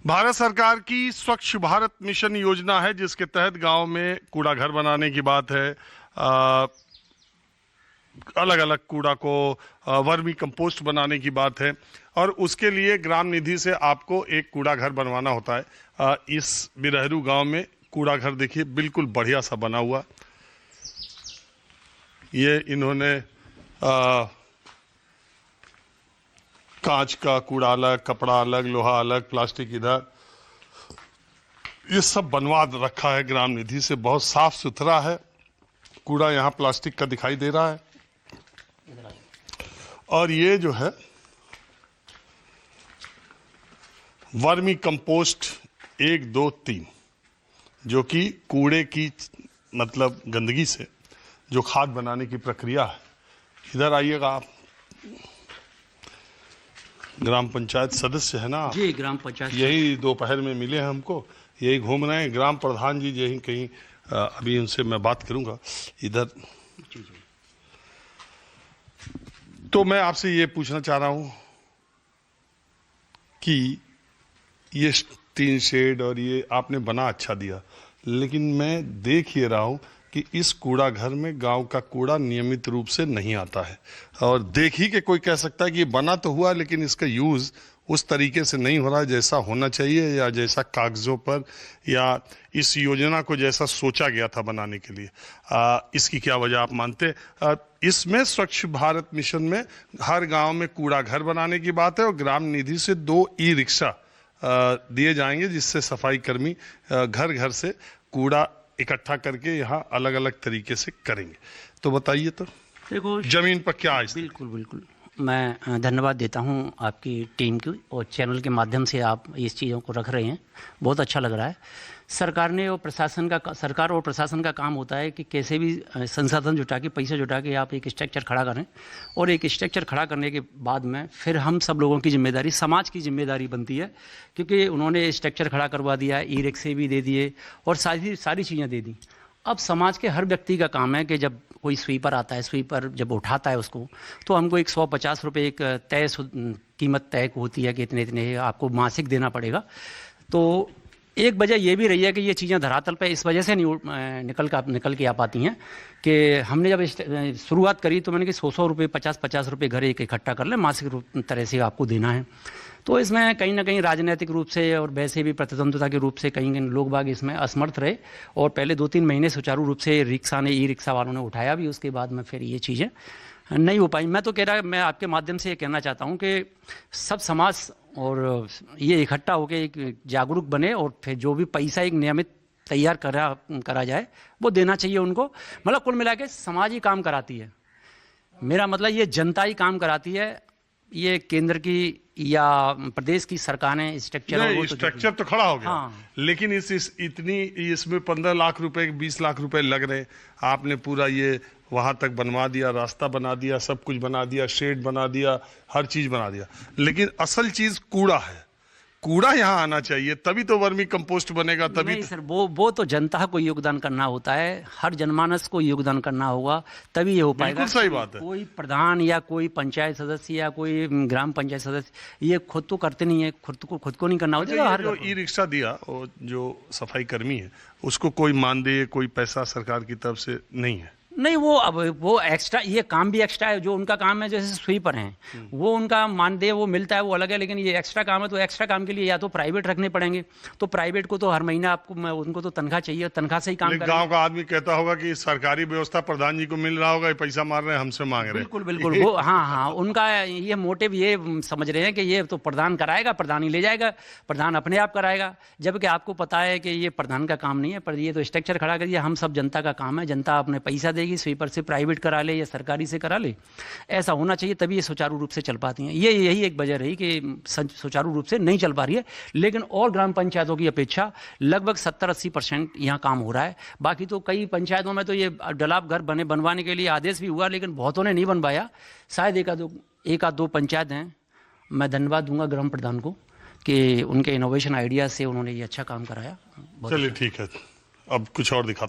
भारत सरकार की स्वच्छ भारत मिशन योजना है जिसके तहत गांव में कूड़ा घर बनाने की बात है। अलग अलग कूड़ा को वर्मी कंपोस्ट बनाने की बात है और उसके लिए ग्राम निधि से आपको एक कूड़ा घर बनवाना होता है। इस बिरहरू गांव में कूड़ा घर देखिए बिल्कुल बढ़िया सा बना हुआ। ये इन्होंने कांच का कूड़ा अलग, कपड़ा अलग, लोहा अलग, प्लास्टिक इधर, ये सब बनवा रखा है ग्राम निधि से। बहुत साफ सुथरा है कूड़ा, यहाँ प्लास्टिक का दिखाई दे रहा है। और ये जो है वर्मी कंपोस्ट 1, 2, 3 जो कि कूड़े की मतलब गंदगी से जो खाद बनाने की प्रक्रिया है। इधर आइएगा आप, ग्राम पंचायत सदस्य है ना आप? जी, ग्राम पंचायत यही दोपहर में मिले हैं हमको, यही घूम रहे हैं। ग्राम प्रधान जी यही कहीं, अभी उनसे मैं बात करूंगा इधर। तो मैं आपसे ये पूछना चाह रहा हूं कि ये 3 शेड और ये आपने बना अच्छा दिया, लेकिन मैं देख ये रहा हूं कि इस कूड़ा घर में गांव का कूड़ा नियमित रूप से नहीं आता है। और देख ही के कोई कह सकता है कि ये बना तो हुआ लेकिन इसका यूज़ उस तरीके से नहीं हो रहा है जैसा होना चाहिए, या जैसा कागज़ों पर या इस योजना को जैसा सोचा गया था बनाने के लिए। इसकी क्या वजह आप मानते? इसमें स्वच्छ भारत मिशन में हर गांव में कूड़ा घर बनाने की बात है और ग्राम निधि से 2 ई-रिक्शा दिए जाएंगे जिससे सफाई कर्मी घर घर से कूड़ा इकट्ठा करके यहाँ अलग अलग तरीके से करेंगे। तो बताइए, तो देखो जमीन पर क्या है? बिल्कुल बिल्कुल, मैं धन्यवाद देता हूँ आपकी टीम की, और चैनल के माध्यम से आप इस चीज़ों को रख रहे हैं, बहुत अच्छा लग रहा है। सरकार और प्रशासन का काम होता है कि कैसे भी संसाधन जुटा के, पैसे जुटा के आप एक स्ट्रक्चर खड़ा करें, और एक स्ट्रक्चर खड़ा करने के बाद में फिर हम सब लोगों की जिम्मेदारी, समाज की जिम्मेदारी बनती है, क्योंकि उन्होंने स्ट्रक्चर खड़ा करवा दिया, ई-रिक्शे भी दे दिए और सारी चीज़ें दे दी। अब समाज के हर व्यक्ति का काम है कि जब कोई स्वीपर आता है, स्वीपर जब उठाता है उसको, तो हमको एक 150 रुपये एक तय कीमत तय होती है कि इतने आपको मासिक देना पड़ेगा। तो एक वजह ये भी रही है कि ये चीज़ें धरातल पे इस वजह से नहीं निकल के आ पाती हैं कि हमने जब शुरुआत करी तो मैंने कि 100 रुपये, 50 रुपये घर एक इकट्ठा कर ले, मासिक तरह से आपको देना है। तो इसमें कहीं ना कहीं राजनीतिक रूप से और वैसे भी प्रतिद्वंद्विता के रूप से कहीं लोग बाग इसमें असमर्थ रहे, और पहले 2-3 महीने सुचारू रूप से ई-रिक्शा वालों ने उठाया भी, उसके बाद में फिर ये चीज़ें नहीं हो पाई। मैं आपके माध्यम से ये कहना चाहता हूँ कि सब समाज और ये इकट्ठा होकर एक जागरूक बने, और फिर जो भी पैसा एक नियमित तैयार करा जाए वो देना चाहिए उनको। मतलब कुल मिला के समाज ही काम कराती है, मेरा मतलब ये जनता ही काम कराती है। ये केंद्र की या प्रदेश की सरकारें स्ट्रक्चर तो खड़ा हो गया। हाँ। लेकिन इसमें 15 लाख रुपए, 20 लाख रुपए लग रहे। आपने पूरा ये वहां तक बनवा दिया, रास्ता बना दिया, सब कुछ बना दिया, शेड बना दिया, हर चीज बना दिया, लेकिन असल चीज कूड़ा है। कूड़ा यहाँ आना चाहिए, तभी तो वर्मी कंपोस्ट बनेगा। तभी नहीं सर, वो तो जनता को योगदान करना होता है, हर जनमानस को योगदान करना होगा, तभी ये हो पाएगा। बिल्कुल सही बात है। कोई प्रधान या कोई पंचायत सदस्य या कोई ग्राम पंचायत सदस्य ये खुद तो करते नहीं है, खुद को नहीं करना होता। हर जो ई-रिक्शा दिया और जो सफाई कर्मी है उसको कोई मानदेय, कोई पैसा सरकार की तरफ से नहीं है? नहीं, वो एक्स्ट्रा, ये काम भी एक्स्ट्रा है। जो उनका काम है, जैसे स्वीपर हैं, वो उनका मानदेय वो मिलता है, वो अलग है, लेकिन ये एक्स्ट्रा काम है, तो एक्स्ट्रा काम के लिए या तो प्राइवेट रखने पड़ेंगे, तो प्राइवेट को तो हर महीना उनको तो तनख्वाह चाहिए, तनख्वाह से ही काम करेंगे। गांव का आदमी कहता होगा कि सरकारी व्यवस्था प्रधान जी को मिल रहा होगा, ये पैसा मार रहे हैं, हमसे मांग रहे हैं। बिल्कुल बिल्कुल, वो हाँ, उनका ये मोटिव ये समझ रहे हैं कि ये तो प्रधान कराएगा, प्रधान ही ले जाएगा, प्रधान अपने आप कराएगा, जबकि आपको पता है कि ये प्रधान का काम नहीं है, पर ये तो स्ट्रक्चर खड़ा करिए, हम सब जनता का काम है। जनता अपने पैसा देगी, स्वीपर से प्राइवेट करा ले या सरकारी से करा ले, ऐसा होना चाहिए, तभी ये सुचारू रूप से चल पाती हैं। यही एक वजह रही कि सुचारू रूप से नहीं चल पा रही है, लेकिन और ग्राम पंचायतों की अपेक्षा लगभग 70-80% यहाँ काम हो रहा है। बाकी तो कई पंचायतों में तो ये डलाप घर बनवाने के लिए आदेश भी हुआ, लेकिन बहुतों ने नहीं बनवाया। शायद एक आध दो पंचायत हैं। मैं धन्यवाद दूंगा ग्राम प्रधान को कि उनके इनोवेशन आइडिया से उन्होंने ये अच्छा काम कराया। चलिए ठीक है, अब कुछ और दिखा।